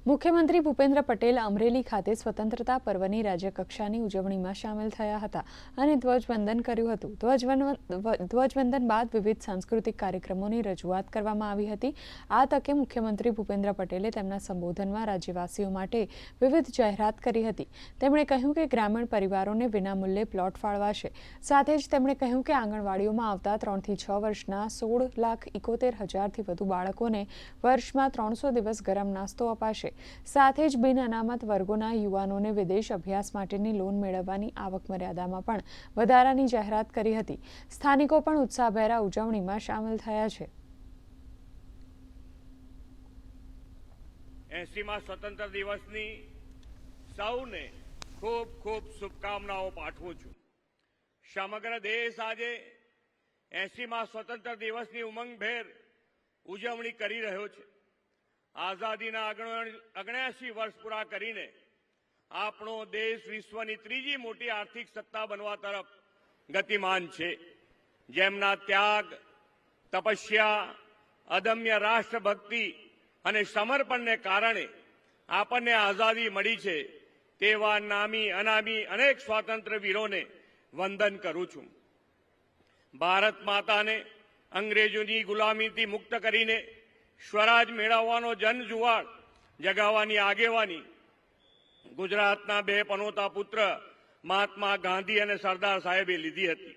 મુખ્યમંત્રી ભૂપેન્દ્ર પટેલ અમરેલી ખાતે સ્વતંત્રતા પર્વની રાજ્યકક્ષાની ઉજવણીમાં સામેલ થયા હતા અને ધ્વજવંદન કર્યું હતું। ધ્વજવંદન બાદ વિવિધ સાંસ્કૃતિક કાર્યક્રમોની રજૂઆત કરવામાં આવી હતી। આ તકે મુખ્યમંત્રી ભૂપેન્દ્ર પટેલે તેમના સંબોધનમાં રાજ્યવાસીઓ માટે વિવિધ જાહેરાત કરી હતી। તેમણે કહ્યું કે ગ્રામીણ પરિવારોને વિનામૂલ્યે પ્લોટ ફાળવાશે। સાથે જ તેમણે કહ્યું કે આંગણવાડીઓમાં આવતા 3 થી 6 વર્ષના 16,71,000થી વધુ બાળકોને વર્ષમાં 300 દિવસ ગરમ નાસ્તો અપાશે। સાથે જ બિન અનામત વર્ગોના યુવાનોને વિદેશ અભ્યાસ માટેની લોન મેળવવાની આવક મર્યાદામાં પણ વધારાની જાહેરાત કરી હતી। સ્થાનિકો પણ ઉત્સાહભેર ઉજવણીમાં સામેલ થયા છે। 80મા સ્વતંત્ર દિવસની સૌને ખૂબ ખૂબ શુભકામનાઓ પાઠવું છું। સમગ્ર દેશ આજે 80મા સ્વતંત્ર દિવસની ઉમંગભેર ઉજવણી કરી રહ્યો છે। આઝાદીના 79 વર્ષ પૂરા કરીને આપણો દેશ વિશ્વની ત્રીજી મોટી આર્થિક સત્તા બનવા તરફ ગતિમાન છે। જેમના ત્યાગ, તપસ્યા, અદમ્ય રાષ્ટ્રભક્તિ અને સમર્પણને કારણે આપણને આઝાદી મળી છે તેવા નામી અનામી અનેક સ્વાતંત્ર્ય વીરોને વંદન કરું છું। ભારત માતાને અંગ્રેજોની ગુલામીથી મુક્ત કરીને સ્વરાજ મેળવવાનો જનજુવાળ જગાવવાની આગેવાની ગુજરાતના 2 પનોતા પુત્ર મહાત્મા ગાંધી અને સરદાર સાહેબે લીધી હતી।